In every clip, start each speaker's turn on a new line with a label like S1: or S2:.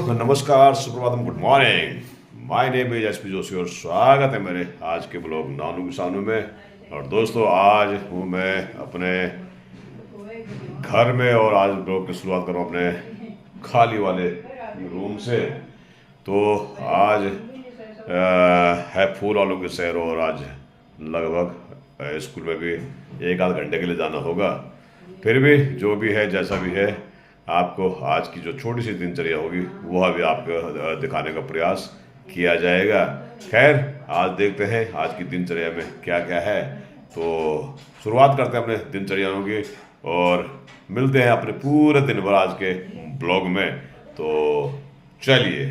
S1: नमस्कार, सुप्रभातम, good morning. My name is SP Joshi और स्वागत है मेरे आज के ब्लॉग नानू किसानों में। और दोस्तों, आज हूँ मैं अपने घर में और आज ब्लॉग की शुरुआत करूँ अपने खाली वाले रूम से। तो आज है फूल वालों की सैर और आज लगभग स्कूल में भी एक आध घंटे के लिए जाना होगा। फिर भी जो भी है जैसा भी है, आपको आज की जो छोटी सी दिनचर्या होगी वह भी आपको दिखाने का प्रयास किया जाएगा। खैर, आज देखते हैं आज की दिनचर्या में क्या क्या है। तो शुरुआत करते हैं अपने दिनचर्याओं की और मिलते हैं अपने पूरे दिन भर आज के ब्लॉग में। तो चलिए,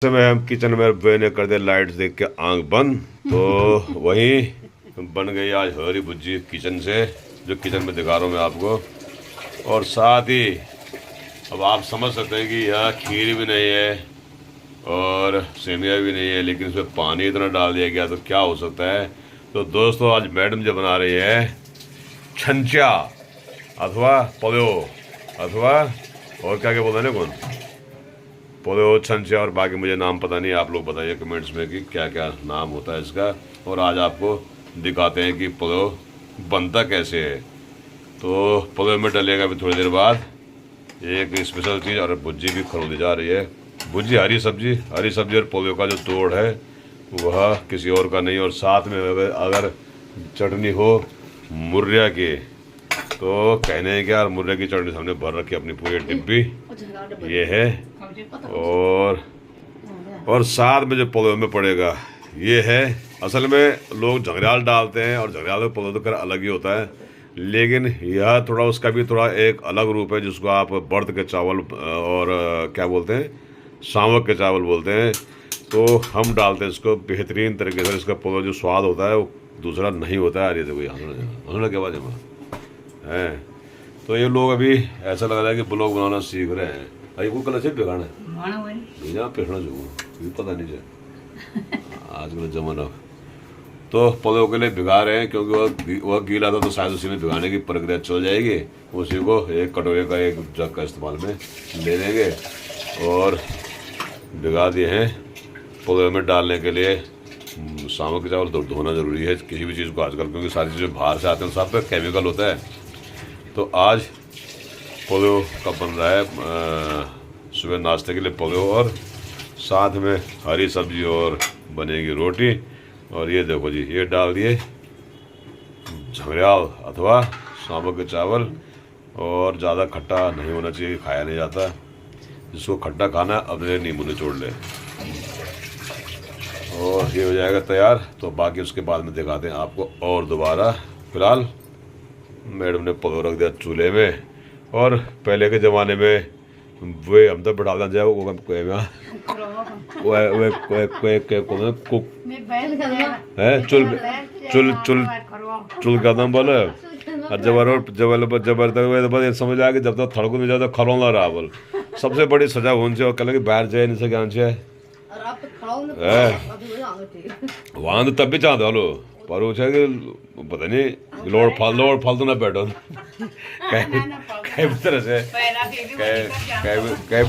S1: समय हम किचन में मैंने कर दिया लाइट्स देख के आंख बंद। तो वहीं बन गई आज हरी भुज्जी किचन से, जो किचन में दिखा रहा हूँ मैं आपको। और साथ ही अब आप समझ सकते हैं कि यह खीर भी नहीं है और सेमिया भी नहीं है, लेकिन इसमें पानी इतना डाल दिया गया तो क्या हो सकता है। तो दोस्तों, आज मैडम जो बना रही है छंचा अथवा पोलो अथवा और क्या क्या बोलते हैं कौन पोलो छंचा, और बाकी मुझे नाम पता नहीं। आप लोग बताइए कमेंट्स में कि क्या क्या नाम होता है इसका। और आज आपको दिखाते हैं कि पोलो बनता कैसे है। तो पोलो में डलेगा अभी थोड़ी देर बाद एक स्पेशल चीज़, और भुज्जी भी खरीदी जा रही है। भुज्जी हरी सब्जी और पोलो का जो तोड़ है वह किसी और का नहीं। और साथ में अगर चटनी हो मुर्रिया की, तो कहने हैं क्या, मुर्रिया की चटनी हमने भर रखी अपनी पूरी डिब्बी, ये है। और साथ में जो पोलो में पड़ेगा ये है। असल में लोग झंगराल डालते हैं और झंगराल में पोलो तो कर अलग ही होता है, लेकिन यह थोड़ा उसका भी थोड़ा एक अलग रूप है, जिसको आप बर्द के चावल और क्या बोलते हैं, सावक के चावल बोलते हैं। तो हम डालते हैं इसको बेहतरीन तरीके से। इसका पोलो जो स्वाद होता है वो दूसरा नहीं होता है। अरे देखो यहाँ के बाद है। तो ये लोग अभी ऐसा लग रहा है कि ब्लॉग बनाना सीख रहे हैं। अभी को कल से भिगाना पिघना जो पता नहीं है आजकल जमाना। तो पोलो के लिए भिगा रहे हैं क्योंकि वह गीला था, तो शायद उसी में भिगाने की प्रक्रिया चल जाएगी। उसी को एक कटोरे का एक जग का इस्तेमाल में ले लेंगे और भिगा दिए हैं पोलो में डालने के लिए। सामों के चावल धोना ज़रूरी है किसी भी चीज़ को आजकल, क्योंकि सारी चीज़ें बाहर से आते हैं, सब पे केमिकल होता है। तो आज पोलो का बन रहा है सुबह नाश्ते के लिए पोलो, और साथ में हरी सब्जी और बनेगी रोटी। और ये देखो जी, ये डाल दिए झंगराल अथवा सामक के चावल। और ज़्यादा खट्टा नहीं होना चाहिए, खाया नहीं जाता। जिसको खट्टा खाना अपने नींबू निचोड़ ले। और ये हो जाएगा तैयार। तो बाकी उसके बाद में दिखाते हैं आपको। और दोबारा फिलहाल मैडम ने पोलो रख दिया चूल्हे में। और पहले के ज़माने में वे हम तो बढ़ा जाए वो कुक है चुल का नाम बोले। और जबर समझ आ कि जब तक थड़को नहीं जाता खरोला रहा बोल। सबसे बड़ी सजा होनी चाहिए। और कल बाहर जाए नहीं सके आंचे वहाँ तो तब भी चाहते हलो पर वो कि पता नहीं लोड़ फालतू ना बैठो कहीं भी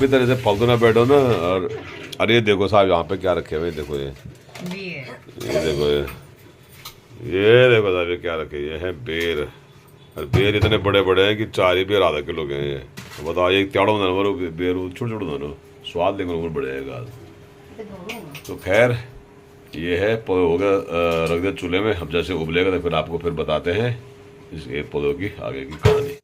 S1: तरह से फालतू ना बैठो ना। और अरे ये देखो साहब, यहाँ पे क्या रखे हुए, देखो ये देखो ये देखो साहब, ये क्या रखे, ये है बेर। और बेर इतने बड़े बड़े हैं कि 4 ही बेर आधा किलो के हैं ये। तो बताओ, ये त्याड़ो ना बेर छोटे छोटे दोनों, स्वाद लेकिन ऊपर बढ़ेगा। तो खैर ये है पोलो हो गया, रख दिया चूल्हे में। अब जैसे उबलेगा तो फिर आपको फिर बताते हैं इस पोलो की आगे की कहानी।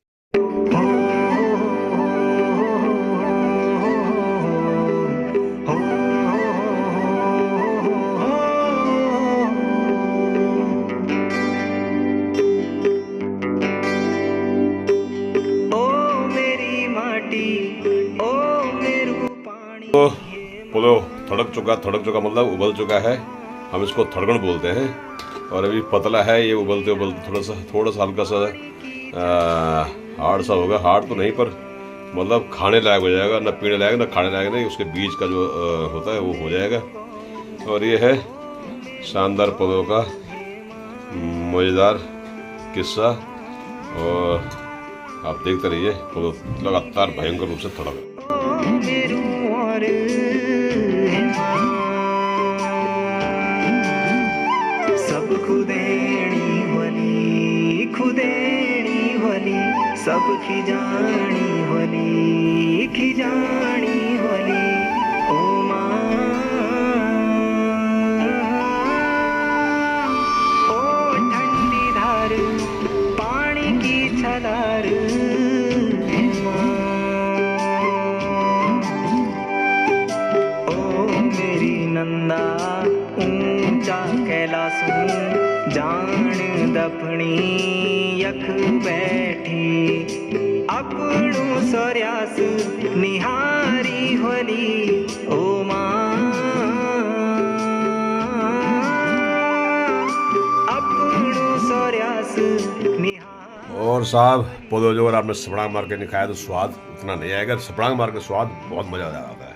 S1: तो पोलो थड़क चुका मतलब उबल चुका है। हम इसको थड़कन बोलते हैं। और अभी पतला है ये, उबलते उबलते थोड़ा सा हल्का सा हार्ड सा होगा। हार्ड तो नहीं, पर मतलब खाने लायक हो जाएगा, ना पीने लायक ना खाने लायक नहीं। उसके बीच का जो होता है वो हो जाएगा। और ये है शानदार पोलो का मज़ेदार किस्सा। और आप देखते रहिए, पोलो लगातार भयंकर रूप से थड़क
S2: और सब खुदेणी होली सब खिजानी होली ओ माँ ओ ठंडी धार पानी की छलार ओ मेरी नंदा ऊंचा कैलासू जान दपनी यख बैठी अपनू सोर्यास निहारी होली ओ माँ अपनू सोर्यास
S1: और साहब पौधो जो अगर आपने सपड़ांग मार के नहीं खाया तो स्वाद उतना नहीं आएगा। सपड़ांग मार के स्वाद बहुत मजा आ जाता है।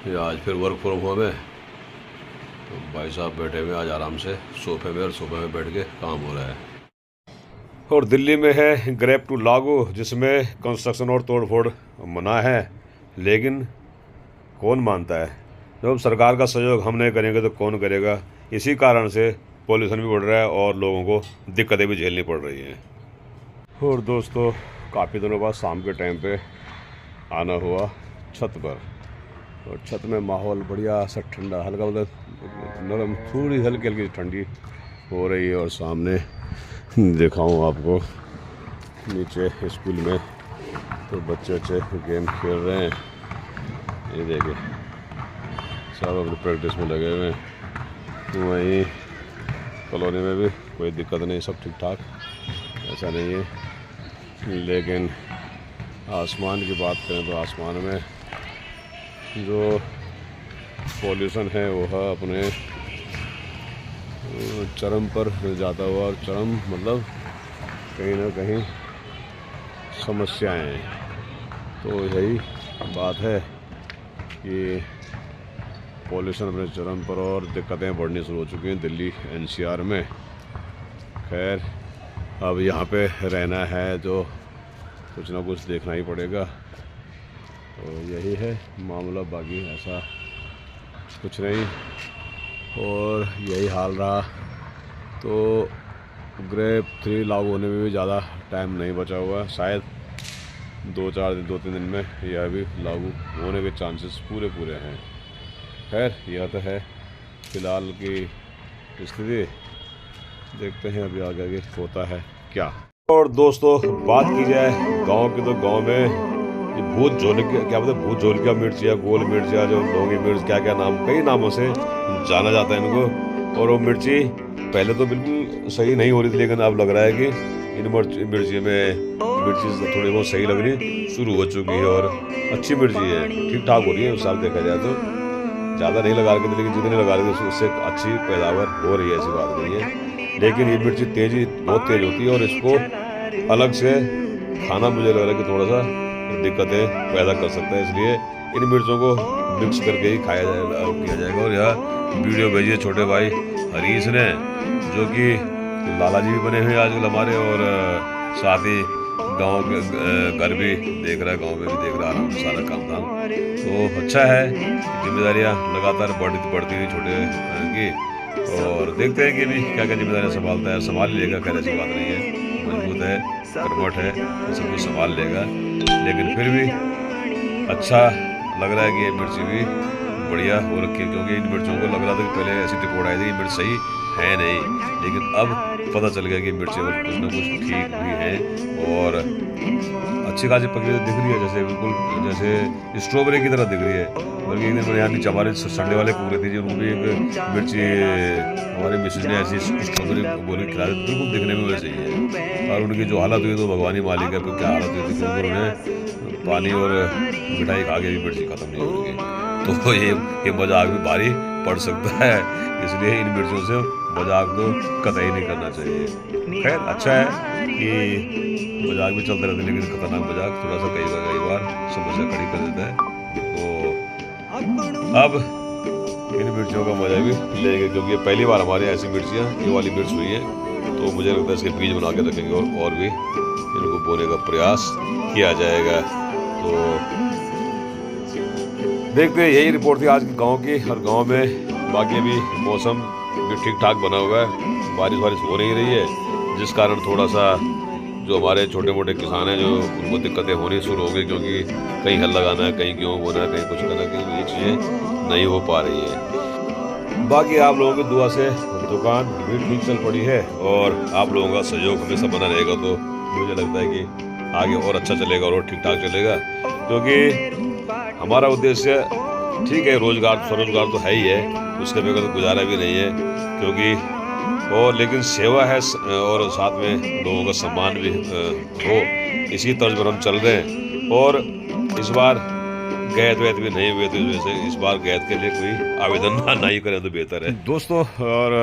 S1: ये आज फिर वर्क फ्रॉम होम है तो भाई साहब बैठे हुए आज आराम से सोफे में, और सोफे में बैठ के काम हो रहा है। और दिल्ली में है ग्रैब टू लागू, जिसमें कंस्ट्रक्शन और तोड़फोड़ मना है, लेकिन कौन मानता है। जब सरकार का सहयोग हम नहीं करेंगे तो कौन करेगा। इसी कारण से पॉल्यूशन भी बढ़ रहा है और लोगों को दिक्कतें भी झेलनी पड़ रही हैं। और दोस्तों काफ़ी दिनों बाद शाम के टाइम पे आना हुआ छत पर, और छत में माहौल बढ़िया सा ठंडा, हल्का मतलब नरम, थोड़ी हल्की हल्की ठंडी हो रही है। और सामने दिखाऊं आपको नीचे स्कूल में तो बच्चे गेम खेल रहे हैं। ये देखिए सब अपनी प्रैक्टिस में लगे हुए हैं। वहीं कॉलोनी में भी कोई दिक्कत नहीं, सब ठीक ठाक, ऐसा नहीं है। लेकिन आसमान की बात करें तो आसमान में जो पॉल्यूशन है वो है अपने चरम पर जाता हुआ, और चरम मतलब कहीं ना कहीं समस्याएं हैं। तो यही बात है कि पॉल्यूशन अपने चरम पर और दिक्कतें बढ़नी शुरू हो चुकी हैं दिल्ली एनसीआर में। खैर अब यहाँ पे रहना है तो कुछ ना कुछ देखना ही पड़ेगा। तो यही है मामला, बाकी ऐसा कुछ नहीं। और यही हाल रहा तो ग्रैब 3 लागू होने में भी ज़्यादा टाइम नहीं बचा हुआ। शायद 2-3 दिन में यह भी लागू होने के चांसेस पूरे हैं। खैर यह तो है फ़िलहाल की स्थिति, देखते हैं अभी आगे होता है क्या। और दोस्तों बात की जाए गांव की तो गांव में ये भूत जोलिका, क्या बोलते हैं, भूत जोलिका मिर्च या गोल मिर्च या जो लौंगी मिर्च, क्या क्या नाम, कई नामों से जाना जाता है इनको। और वो मिर्ची पहले तो बिल्कुल सही नहीं हो रही थी, लेकिन अब लग रहा है कि इन मिर्ची में मिर्ची थोड़ी बहुत सही लगनी शुरू हो चुकी है और अच्छी मिर्ची है, ठीक ठाक हो रही है। उस साल देखा जाए तो ज़्यादा नहीं लगा रहे थे, लेकिन जितने लगा रहे थे उससे अच्छी पैदावार हो रही है, ऐसी बात नहीं है। लेकिन ये मिर्ची बहुत तेज होती है और इसको अलग से खाना मुझे लग रहा है कि थोड़ा सा दिक्कतें पैदा कर सकता है, इसलिए इन मिर्चों को मिक्स करके ही किया जाएगा। और यह वीडियो भेजिए छोटे भाई हरीश ने, जो कि लाला जी भी बने हुए आजकल हमारे, और साथ ही गांव के घर भी देख रहा है, गांव में भी देख रहा है आराम से सारा काम धाम। तो अच्छा है, जिम्मेदारियां लगातार बढ़ती हुई छोटे की, और देखते हैं कि भी क्या क्या जिम्मेदारियां संभालता है। संभाल लेगा, खैर ऐसी बात नहीं है, मजबूत है, कर्मठ है, सब कुछ संभाल लेगा। लेकिन फिर भी अच्छा लग रहा है कि ये मिर्ची भी बढ़िया हो रखी है, क्योंकि इन मिर्चों को लग रहा था कि पहले ऐसी रिपोर्ट आई थी कि मिर्च सही है नहीं, लेकिन अब पता चल गया कि मिर्ची कुछ ना कुछ ठीक हुई है और अच्छी खासी पकी दिख रही है, जैसे बिल्कुल जैसे स्ट्रॉबेरी की तरह दिख रही है। बल्कि एक दिन मैंने यहाँ नीचे हमारे संडे वाले कुक रहती थी, उनको भी एक मिर्ची हमारी मिसेज ने ऐसी स्ट्रॉबेरी बोली खिला दी, बिल्कुल दिखने में वैसे ही है। और उनकी जो हालत हुई तो भगवान ही मालिक है, क्या हालत हुई थी, क्योंकि उन्होंने पानी और मिठाई खा के भी मिर्ची खत्म नहीं होगी। तो ये मजाक भी भारी पड़ सकता है, इसलिए इन मिर्चों से मजाक तो कतई नहीं करना चाहिए। खैर अच्छा है कि मजाक भी चलते रहते, लेकिन खतरनाक मजाक थोड़ा सा कई बार समस्या खड़ी कर देता है। तो अब इन मिर्चियों का मजा भी लेंगे, क्योंकि पहली बार हमारे ऐसी मिर्चियाँ ये वाली मिर्च हुई है, तो मुझे लगता है इसके बीज बना के रखेंगे और भी इनको बोने का प्रयास किया जाएगा। तो देखते हैं, यही रिपोर्ट थी आज की गांव की। और गांव में बाकी अभी मौसम भी ठीक ठाक बना हुआ है, बारिश हो नहीं रही है, जिस कारण थोड़ा सा जो हमारे छोटे मोटे किसान हैं जो उनको दिक्कतें होनी शुरू हो गई, क्योंकि कहीं हल लगाना है, कहीं गेहूँ बोना है, कहीं कुछ करना है, कहीं ये चीज़ें नहीं हो पा रही हैं। बाकी आप लोगों की दुआ से दुकान भी ठीक चल पड़ी है और आप लोगों का सहयोग हमेशा बना रहेगा, तो मुझे लगता है कि आगे और अच्छा चलेगा और ठीक ठाक चलेगा। क्योंकि हमारा उद्देश्य ठीक है, स्वरोजगार तो है ही है, उसके बगैर तो गुजारा भी नहीं है, क्योंकि और लेकिन सेवा है और साथ में लोगों का सम्मान भी हो, इसी तर्ज पर हम चल रहे हैं। और इस बार गैद भी नहीं हुए, तो इस वजह से इस बार गैद के लिए कोई आवेदन ना ही करें तो बेहतर है दोस्तों। और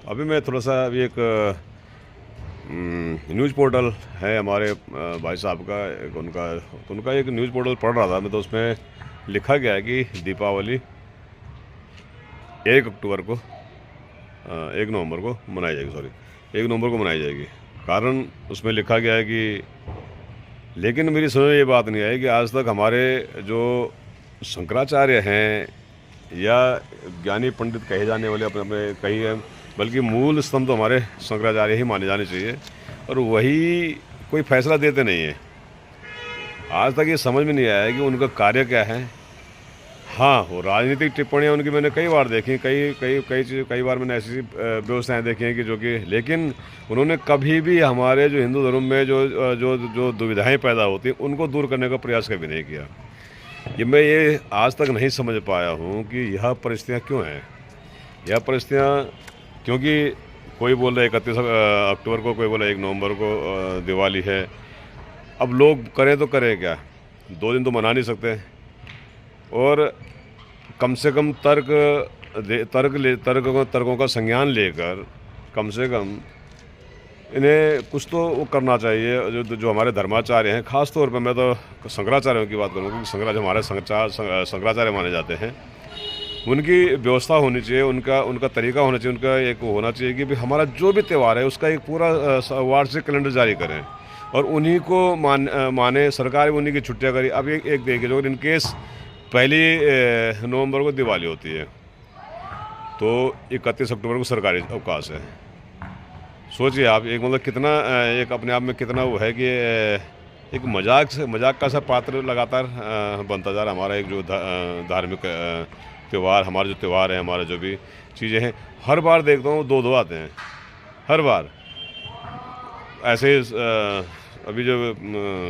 S1: अभी मैं थोड़ा सा अभी एक न्यूज़ पोर्टल है हमारे भाई साहब का, उनका एक न्यूज़ पोर्टल पढ़ रहा था मैं, तो उसमें लिखा गया है कि दीपावली 1 अक्टूबर को 1 नवंबर को मनाई जाएगी, 1 नवंबर को मनाई जाएगी। कारण उसमें लिखा गया है कि, लेकिन मेरी समझ में ये बात नहीं आई कि आज तक हमारे जो शंकराचार्य हैं या ज्ञानी पंडित कहे जाने वाले अपने कही हैं, बल्कि मूल स्तंभ तो हमारे शंकराचार्य ही माने जाने चाहिए, और वही कोई फैसला देते नहीं है। आज तक ये समझ में नहीं आया है कि उनका कार्य क्या है। हाँ, वो राजनीतिक टिप्पणियाँ उनकी मैंने कई बार देखी, कई बार मैंने ऐसी व्यवस्थाएँ देखी हैं कि जो कि, लेकिन उन्होंने कभी भी हमारे जो हिंदू धर्म में जो दुविधाएं पैदा होती हैं उनको दूर करने का प्रयास कभी नहीं किया। मैं आज तक नहीं समझ पाया हूँ कि यह परिस्थितियाँ क्यों हैं। यह परिस्थितियाँ क्योंकि कोई बोल रहा है 31 अक्टूबर को, कोई बोला 1 नवंबर को दिवाली है। अब लोग करें तो करें क्या, 2 दिन तो मना नहीं सकते। और कम से कम तर्कों का संज्ञान लेकर कम से कम इन्हें कुछ तो वो करना चाहिए। जो हमारे धर्माचार्य हैं, ख़ास तौर पर मैं तो शंकराचार्यों की बात करूँगा, क्योंकि हमारे शंकराचार्य माने जाते हैं, उनकी व्यवस्था होनी चाहिए, उनका तरीका होना चाहिए, उनका एक होना चाहिए कि भी हमारा जो भी त्यौहार है उसका एक पूरा वार्षिक कैलेंडर जारी करें और उन्हीं को माने। सरकार भी उन्हीं की छुट्टियाँ करी। अब एक देखिए, जो इनकेस 1 नवंबर को दिवाली होती है तो 31 अक्टूबर को सरकारी अवकाश है। सोचिए आप, एक मतलब कितना एक अपने आप में कितना वो है कि एक मजाक का सा पात्र लगातार बनता जा रहा है हमारा एक जो धार्मिक त्यौहार, हमारे जो त्यौहार हैं, हमारे जो भी चीज़ें हैं। हर बार देखता हूँ 2 आते हैं, हर बार ऐसे। अभी जो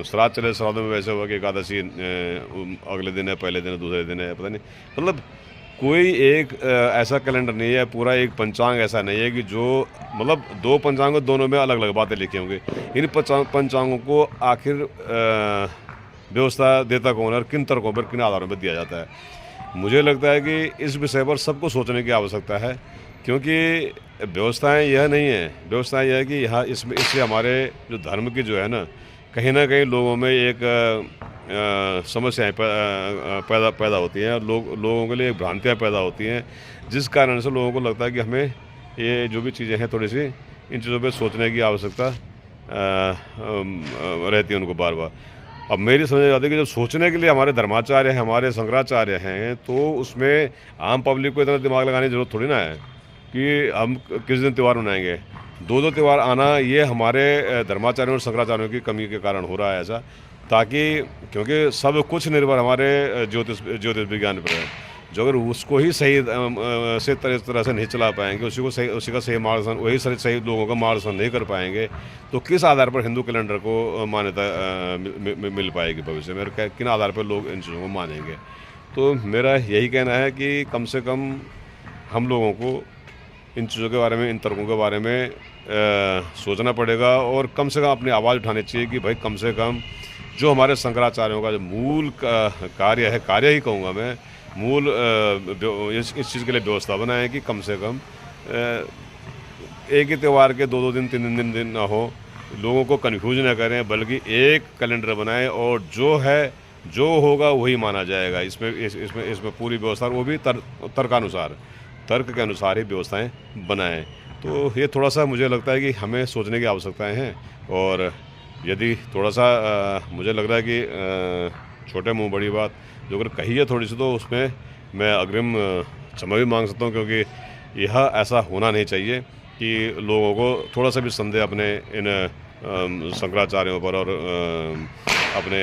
S1: श्राद्ध चले, श्राद्धों में वैसे हुआ कि एकादशी अगले दिन है, पहले दिन है, दूसरे दिन है, पता नहीं। मतलब कोई एक ऐसा कैलेंडर नहीं है, पूरा एक पंचांग ऐसा नहीं है कि जो मतलब 2 पंचांगों दोनों में अलग अलग बातें लिखी होंगी। इन पंचांगों को आखिर व्यवस्था देता कौन है और किन तर्कों पर, किन आधारों पर दिया जाता है। मुझे लगता है कि इस विषय पर सबको सोचने की आवश्यकता है, क्योंकि व्यवस्थाएं यह नहीं है। व्यवस्थाएं यह है कि यहाँ इससे हमारे जो धर्म की जो है ना कहीं लोगों में एक समस्याएं पैदा होती हैं और लोगों के लिए भ्रांतियाँ पैदा होती हैं, जिस कारण से लोगों को लगता है कि हमें ये जो भी चीज़ें हैं थोड़ी सी इन चीज़ों पे सोचने की आवश्यकता रहती है उनको बार बार। अब मेरी समझ आती है कि जब सोचने के लिए हमारे धर्माचार्य हैं, हमारे शंकराचार्य हैं, तो उसमें आम पब्लिक को इतना दिमाग लगाने की जरूरत थोड़ी ना है कि हम किस दिन त्यौहार मनाएंगे। 2 त्यौहार आना ये हमारे धर्माचार्यों और शंकराचार्यों की कमी के कारण हो रहा है ऐसा, ताकि क्योंकि सब कुछ निर्भर हमारे ज्योतिष विज्ञान पर है। जो अगर उसको ही सही तरह से नहीं चला पाएंगे, उसी का सही मार्गदर्शन, वही सही लोगों का मार्गदर्शन नहीं कर पाएंगे, तो किस आधार पर हिंदू कैलेंडर को मान्यता मिल पाएगी भविष्य में, किन आधार पर लोग इन चीज़ों को मानेंगे। तो मेरा यही कहना है कि कम से कम हम लोगों को इन चीज़ों के बारे में, इन तर्कों के बारे में सोचना पड़ेगा और कम से कम अपनी आवाज़ उठानी चाहिए कि भाई कम से कम जो हमारे शंकराचार्यों का जो मूल कार्य है, कार्य ही कहूँगा मैं, मूल इस चीज़ के लिए व्यवस्था बनाएं कि कम से कम एक ही त्यौहार के 2 दिन 3 दिन ना हो, लोगों को कन्फ्यूज ना करें, बल्कि एक कैलेंडर बनाएं और जो होगा वही माना जाएगा। इसमें पूरी व्यवस्था, वो भी तर्क के अनुसार ही व्यवस्थाएं बनाएं। तो ये थोड़ा सा मुझे लगता है कि हमें सोचने की आवश्यकताएं हैं। और यदि थोड़ा सा मुझे लग रहा है कि छोटे मुंह बड़ी बात जो अगर कही है थोड़ी सी, तो उसमें मैं अग्रिम क्षमा भी मांग सकता हूँ, क्योंकि यह ऐसा होना नहीं चाहिए कि लोगों को थोड़ा सा भी संदेह अपने इन शंकराचार्यों पर और अपने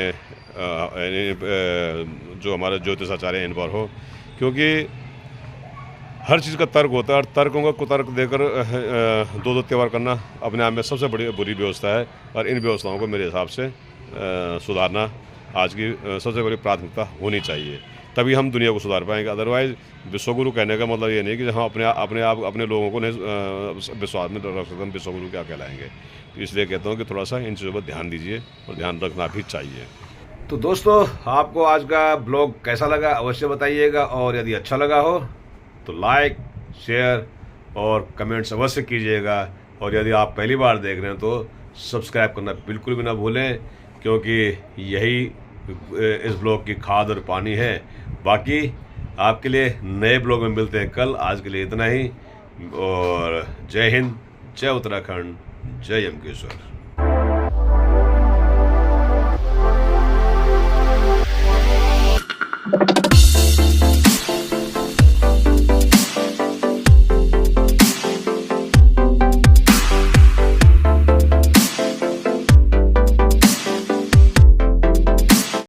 S1: जो हमारे ज्योतिषाचार्य इन पर हो, क्योंकि हर चीज़ का तर्क होता है और तर्कों का कुतर्क देकर दो त्यौहार करना अपने आप में सबसे बड़ी बुरी व्यवस्था है। और इन व्यवस्थाओं को मेरे हिसाब से सुधारना आज की सबसे बड़ी प्राथमिकता होनी चाहिए, तभी हम दुनिया को सुधार पाएंगे। अदरवाइज़ विश्वगुरु कहने का मतलब ये नहीं कि हम अपने लोगों को नहीं विश्वास में रख सकते, हम विश्वगुरु क्या कहलाएंगे। तो इसलिए कहता हूँ कि थोड़ा सा इन चीज़ों पर ध्यान दीजिए और ध्यान रखना भी चाहिए। तो दोस्तों, आपको आज का ब्लॉग कैसा लगा अवश्य बताइएगा, और यदि अच्छा लगा हो तो लाइक, शेयर और कमेंट्स अवश्य कीजिएगा। और यदि आप पहली बार देख रहे हैं तो सब्सक्राइब करना बिल्कुल भी ना भूलें, क्योंकि यही इस ब्लॉग की खाद और पानी है। बाकी आपके लिए नए ब्लॉग में मिलते हैं कल। आज के लिए इतना ही, और जय हिंद, जय उत्तराखंड, जय यमकेश्वर।